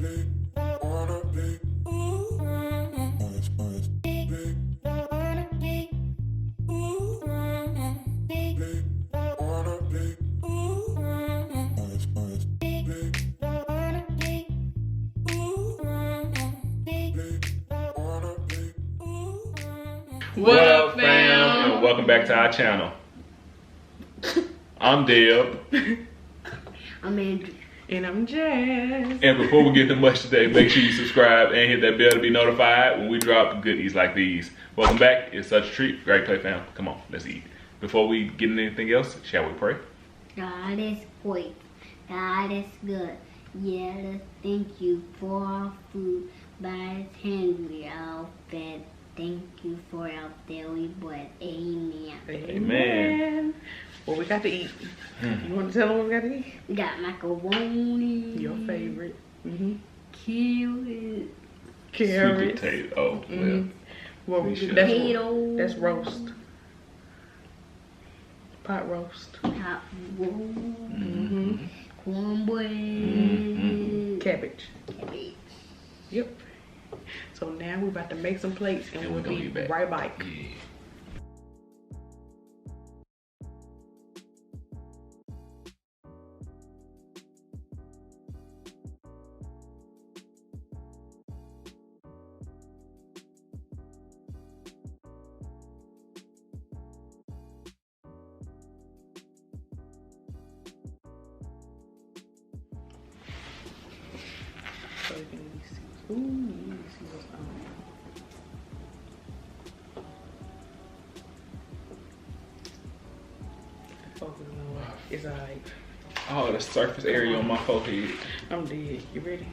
What up, fam? And welcome back to our channel. I'm Deb. I'm Andrew. And I'm Jazz. And before we get to much today, make sure you subscribe and hit that bell to be notified when we drop goodies like these. Welcome back. It's such a treat. Great play, fam. Come on, let's eat. Before we get into anything else, shall we pray? God is great. God is good. Yeah, let's thank you for our food. By His hand we are fed. Thank you for our daily bread. Amen. Amen. What we got to eat? You want to tell them what we got to eat? We got macaroni. Your favorite. Carrots. Carrots. Sweet potato. Oh, well. Well, We should. that's roast. Pot roast. Hot roll. Cornbread. Cabbage. Cabbage. Yep. So now we're about to make some plates and we'll be back. right back. Yeah. So you can really see. Ooh, you really see what's on. Focus on it. It's alright. Oh, the surface area on my forehead. I'm dead. You ready?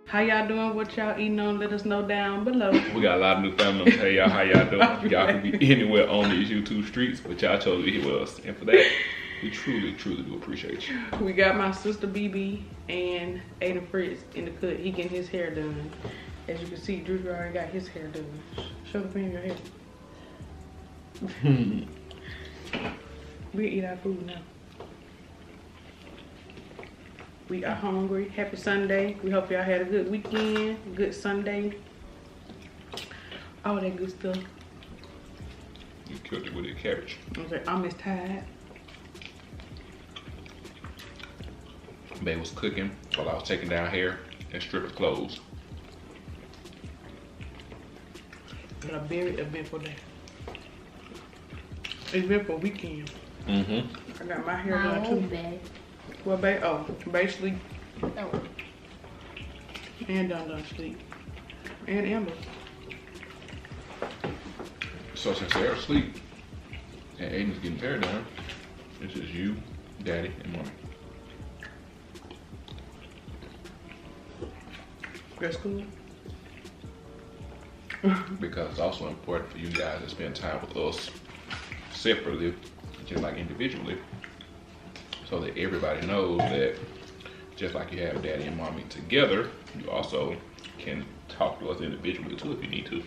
How y'all doing? What y'all eating on? Let us know down below. We got a lot of new family members. Hey y'all, how y'all doing? Y'all could be anywhere on these YouTube streets, but y'all chose to be here with us. And for that, we truly, truly do appreciate you. We got my sister BB and Fritz in the cut. He getting his hair done. As you can see, Drew already got his hair done. Show the fan your hair. We eat our food now. We are hungry. Happy Sunday. We hope y'all had a good weekend, good Sunday. All that good stuff. You killed it with your cabbage. Okay, I'm as tired. Babe was cooking while I was taking down hair and stripping clothes. But a very eventful day. Eventful weekend. I got my hair done too. Bed. Well, babe sleep. Oh. And done sleep. And Amber. So since they're asleep and Aiden's getting hair done, this is you, Daddy, and Mommy. That's cool. Because it's also important for you guys to spend time with us separately, just like individually, so that everybody knows that just like you have Daddy and Mommy together, you also can talk to us individually too if you need to.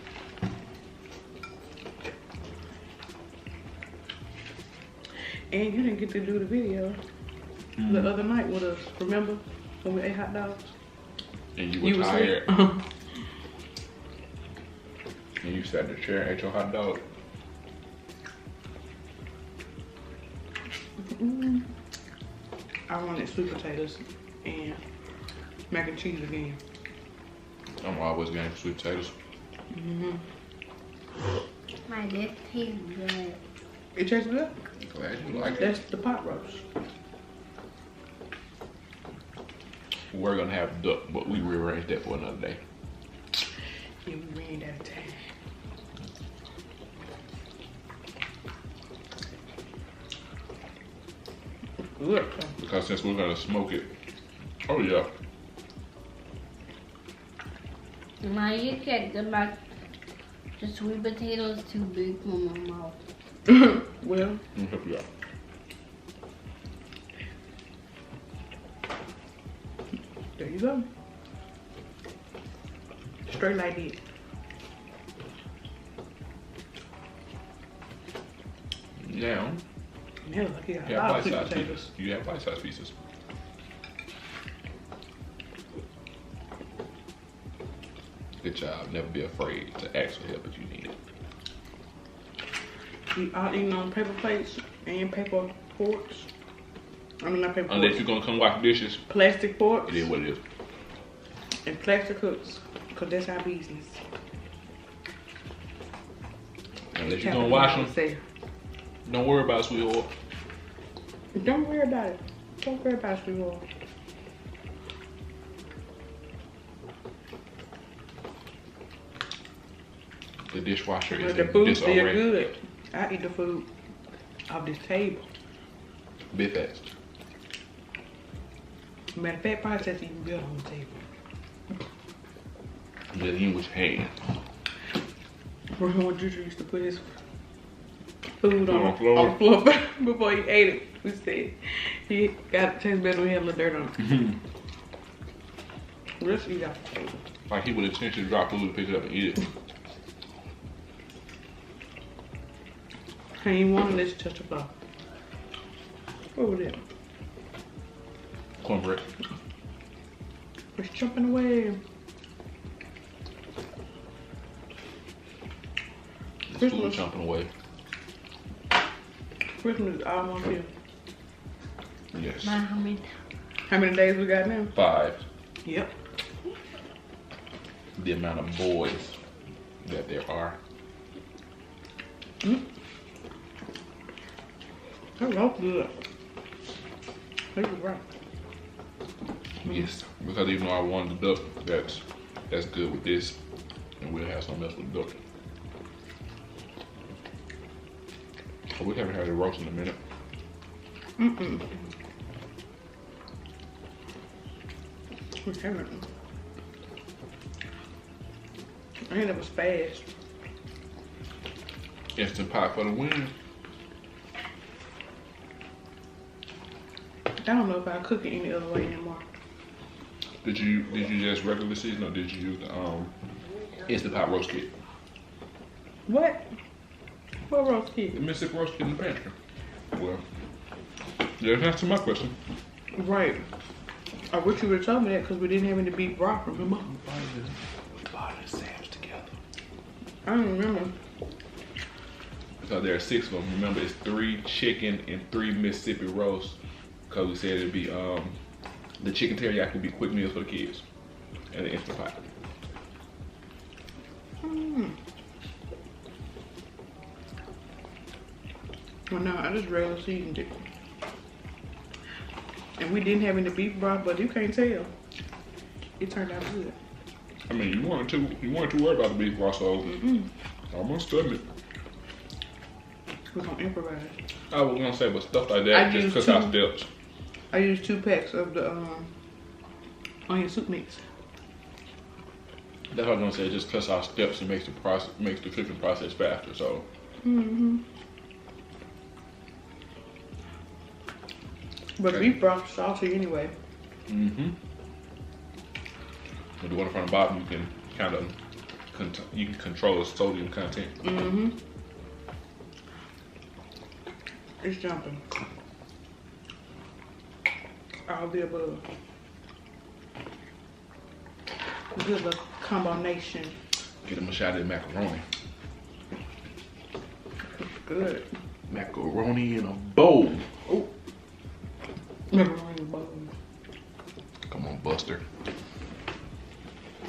And you didn't get to do the video the other night with us. Remember when we ate hot dogs? And you were tired. And you sat in the chair and ate your hot dog. I wanted sweet potatoes and mac and cheese again. I'm always getting sweet potatoes. My lip tastes good. It tastes good? Glad you like it. That's the pot roast. We're gonna have duck, but we rearrange that for another day. Yeah, we ran out of time. Good. Because since we're gonna smoke it, oh yeah. Ma, you can't get back. The sweet potato is too big for my mouth. Well, Let me help you out. there you go. Straight like that. Now, Yeah, look, he got you a have lot of sweet bite-sized potatoes. pieces. You have bite-sized pieces. Good job. Never be afraid to ask for help if you need it. We all eating on paper plates and paper forks. I mean, not paper Unless forks. you're gonna come wash dishes, Plastic forks it is what it is. and plastic hooks. Because that's our business. Unless you're gonna wash them, Say, don't worry about sweet oil. don't worry about it. Don't worry about sweet oil. The dishwasher is But the in food's still disarray. good. I eat the food off this table. Bit fast. Matter of fact, probably tastes even better on the table. Just eat with your hand. Remember when Juju used to put his food On on the floor. the floor before he ate it? We said he got it taste better when he had a little dirt on it. Let's eat off the table. Like he would intentionally drop food to pick it up and eat it. I ain't want to let you touch the floor. What was that? Cornbread. It's jumping away. This food Christmas. jumping away. Christmas is almost here. Yes. Mommy. How many days we got now? 5. Yep. The amount of boys that there are. That was good. That was right. Yes. Because even though I wanted the duck, that's good with this. And we'll have something else with the duck. We haven't had a roast in a minute. We haven't. And it was fast. Instant pot for the win. I don't know if I cook it any other way anymore. Did you just regular season or did you use the instant pot roast kit? What? What roast The kit? Mississippi roast kit in the pantry. Well, yeah, that's my question. Right. I wish you would have told me that because we didn't have any beef broth, remember? We bought it Sam's together. I don't remember. So there are 6 of them. Remember, it's 3 chicken and 3 Mississippi roasts. Because we said it'd be the chicken teriyaki would be quick meals for the kids and the instant pot. Well, no, I just regular seasoned it. And we didn't have any beef broth, but you can't tell. It turned out good. I mean, you weren't too worried about the beef broth, so I must admit. We're gonna improvise. I was gonna say, but stuff like I that just used cuts two- out steps. I used 2 packs of the onion soup mix. That's what I was gonna say. It just cuts out steps and makes the cooking process faster. So. But Okay. beef broth is salty anyway. With the one from the bottom, you can kind of control the sodium content. It's jumping. All the above. Good little combination. Get them a shot of macaroni. Good. Macaroni in a bowl. Oh. Macaroni bowl. Come on, Buster.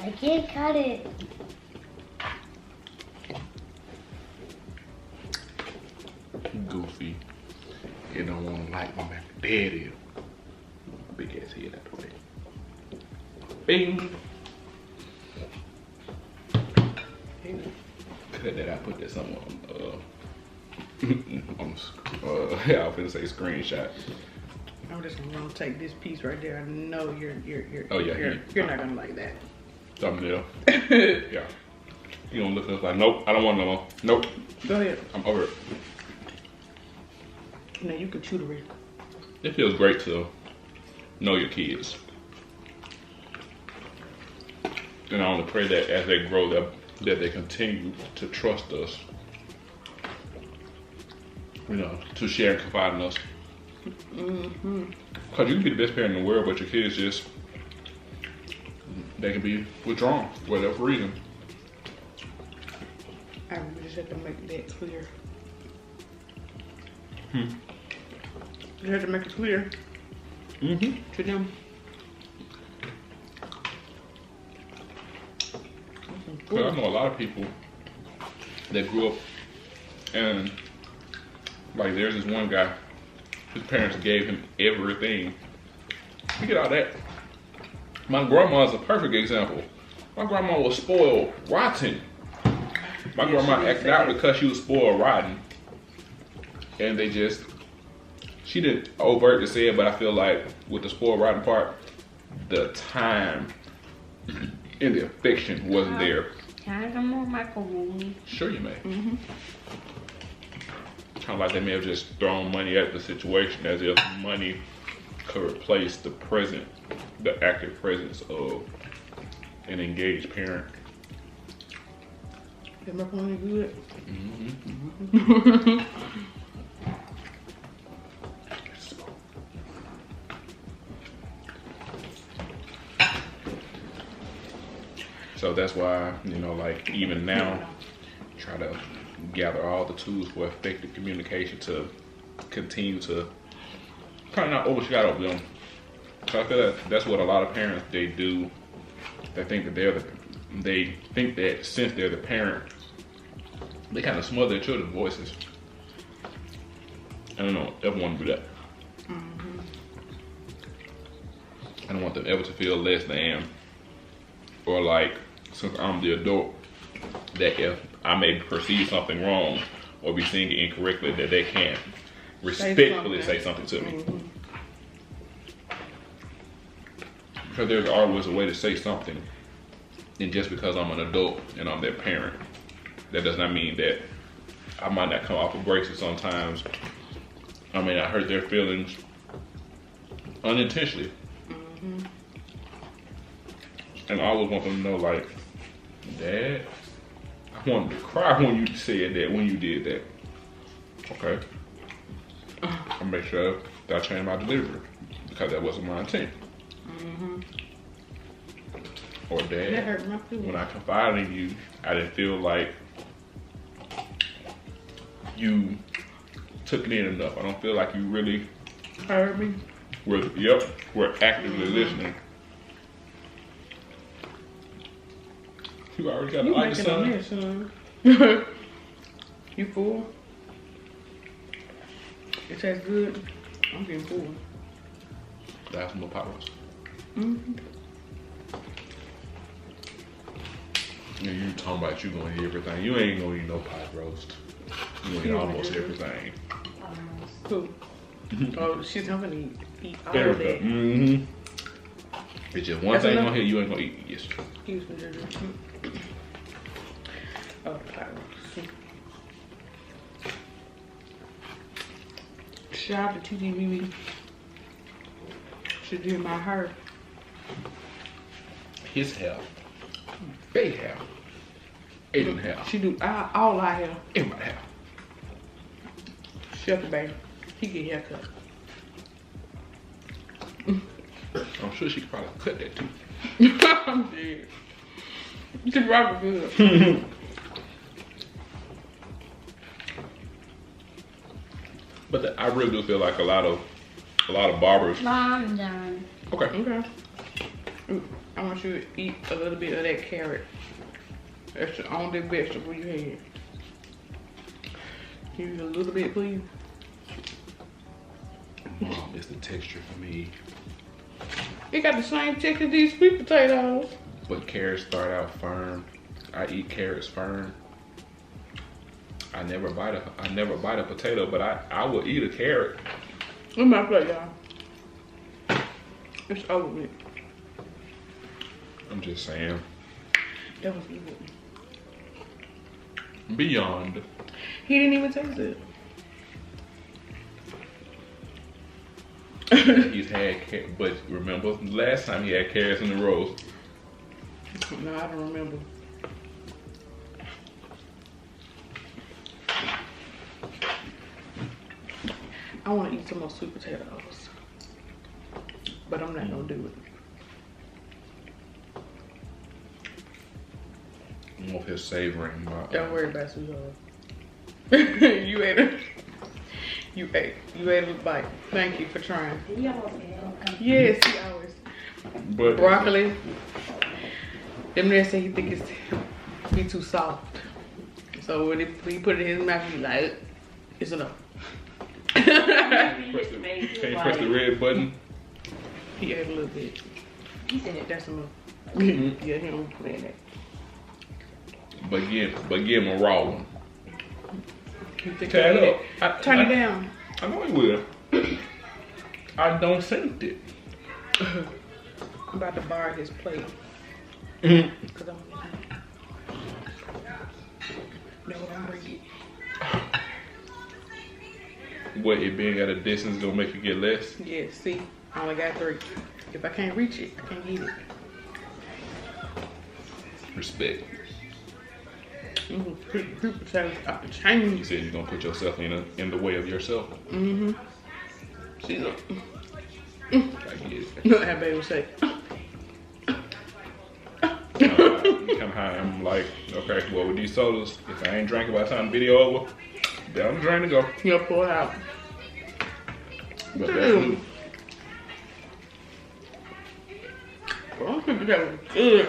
I can't cut it. Goofy. You don't want to like my mac. There it is. Big ass head out the way. Bing. Cut that out. Put that somewhere on yeah, I was gonna say screenshot. I'm just gonna take this piece right there. I know you're Oh, yeah, you're not gonna like that. Thumbnail. Yeah. You gonna look at us like, nope, I don't want no more. Nope. Go ahead. I'm over it. Now you can chew the rest. It feels great to know your kids. And I want to pray that as they grow, that they continue to trust us you know, to share and confide in us. Because you can be the best parent in the world, but your kids just, they can be withdrawn for whatever reason. I really just have to make that clear. You have to make it clear to them. Because I know a lot of people that grew up and, like, there's this one guy, his parents gave him everything. Look at all that. My grandma's a perfect example. My grandma was spoiled rotten. My grandma acted out because she was spoiled rotten. And they just, she didn't overtly say it, but I feel like with the spoiled rotten part, the time and the affection wasn't there. Can I have some more macaroni? Sure you may. Kind of like they may have just thrown money at the situation as if money could replace the active presence of an engaged parent. Is macaroni good? So that's why, you know, like even now, try to gather all the tools for effective communication to continue to kind of not overshadow them. So I feel like that's what a lot of parents, they do. They think that they think that since they're the parent, they kind of smother their children's voices. I don't ever want to do that. I don't want them ever to feel less than, or like, since I'm the adult, that if I may perceive something wrong or be seeing it incorrectly, that they can respectfully say something to me. Because there's always a way to say something. And just because I'm an adult and I'm their parent, that does not mean that I might not come off abrasive sometimes. I may not hurt their feelings unintentionally. And I always want them to know, like, Dad, I wanted to cry when you said that, when you did that. Okay. I'll make sure that I change my delivery because that wasn't my intent. Or Dad, That hurt my feelings. when I confided in you, I didn't feel like you took it in enough. I don't feel like you really Heard me? we're actively listening. You already got You the light, making on son. this, son. You full? It tastes good. I'm getting full. That's more pot roast. And you talking about you gonna eat everything. You ain't gonna eat no pot roast. You gonna eat almost everything. Cool. Oh, she's not gonna eat all There of we go. that. It's just one That's thing enough? on here you ain't gonna eat. Yes. Excuse me, Ginger. Oh, pot roast. Shout out to TT Mimi. She did my hair. His hair. They hair. Aiden hair. She do all our hair. Everybody hair. Shut the baby. He get haircut. I'm sure she could probably cut that too. I'm dead. She probably good. But I really do feel like a lot of barbers. I'm done. Okay. Okay. Ooh, I want you to eat a little bit of that carrot. That's the only vegetable you had. Use a little bit, please. Mom, it's the texture for me. It got the same texture as these sweet potatoes. But carrots start out firm. I eat carrots firm. I never bite a potato, but I will eat a carrot. Let me plate, y'all. It's over with. I'm just saying. That was good. Beyond. He didn't even taste it. He's had but remember last time he had carrots in the roast. No, I don't remember. I want to eat some more sweet potatoes, but I'm not gonna do it. I'm off here savoring my. Don't worry about sweetheart. You ate a bite. Thank you for trying. Yes, he always. But Broccoli. Them there say he think it's be too soft. So when he put it in his mouth, he like, it's enough. Can you press the red button? He ate a little bit. He said that's enough. Mm-hmm. Yeah, he don't put in that. But give him a raw one. You think Turn he it eat up. Turn it down. I know he will. I don't think it. I'm about to borrow his plate. Mm-hmm. Cause I'm no, don't bring it. What, it being at a distance gonna make you get less? Yeah, see, I only got 3. If I can't reach it, I can't get it. Respect. Group potatoes out the You chain. said you're gonna put yourself in the way of yourself. Mm-hmm. See, look. I get it. Look how baby say. You come high, I'm like, okay, well with these sodas, if I ain't drinking by the time the video over, down the drain to go. You'll pull it out. But that's food. Well, I think that was good.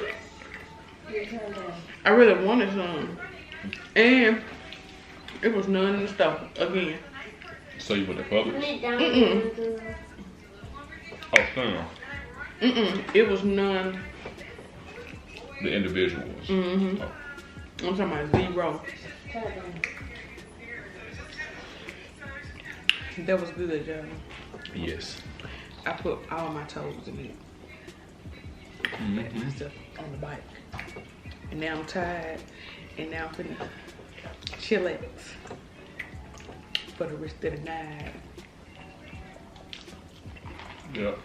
I really wanted some. And it was none in the store again. So you went to Publix? Oh, no. It was none. The individual ones. Mm-hmm. Oh. I'm talking about 0. That was good, y'all. Yes. I put all my toes in it. Pat myself on the bike. And now I'm tired. And now I'm finna chillax for the rest of the night. Yep.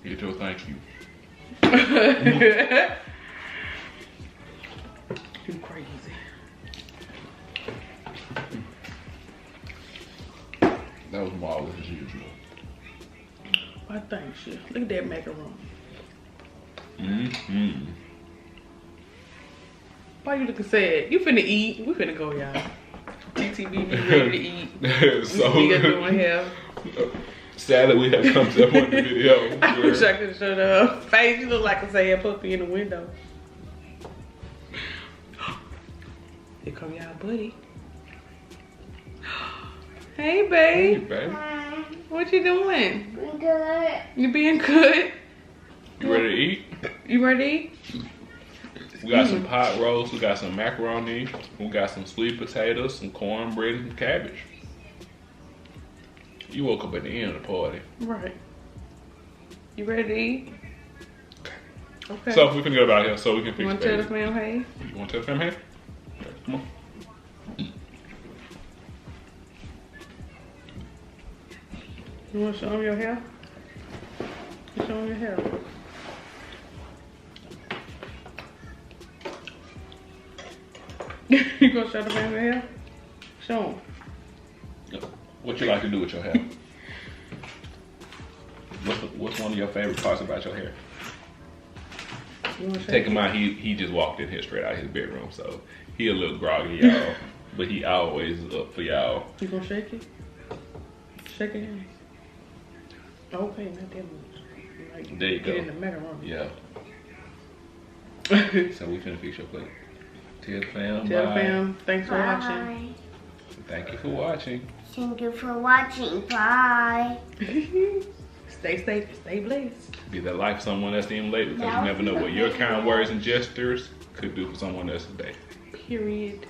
Get your thank you. You crazy. That was marvelous as usual. Why thank you. Look at that macaroni. Mm-hmm. Why you looking sad? You finna eat. We finna go, y'all. TTB be ready to eat. So We got doing hair. sadly we have come to that point in the video. I wish I could have showed her face. You look like a sad puppy in the window. Here come y'all buddy. Hey, Hey, babe. baby. What you doing? Good. You being good? You ready to eat? You ready to eat? We got some pot roast, we got some macaroni, we got some sweet potatoes, some cornbread, and some cabbage. You woke up at the end of the party. Right. You ready to eat? Okay. So we can get about here so we can fix You want to tell the fam hey? You want to tell the fam hey? Okay, come on. You want to show them your hair? Show them your hair. You gonna show the fam your hair? Show them. What you like to do with your hair? What's one of your favorite parts about your hair? You want to Take in mind, he just walked in here straight out of his bedroom, so he a little groggy, y'all. But he always is up for y'all. You gonna shake it? Shake it in. Okay, not that much. Like, There you get go. in the macaroni. Yeah. So we finna fix your plate. Tell the fam. Tell the bye. fam, thanks for watching. Bye. Thank you for watching. Thank you for watching. Bye. Stay safe, stay blessed. Be that life someone else in late because you never know what your kind words and gestures could do for someone else's day. Period.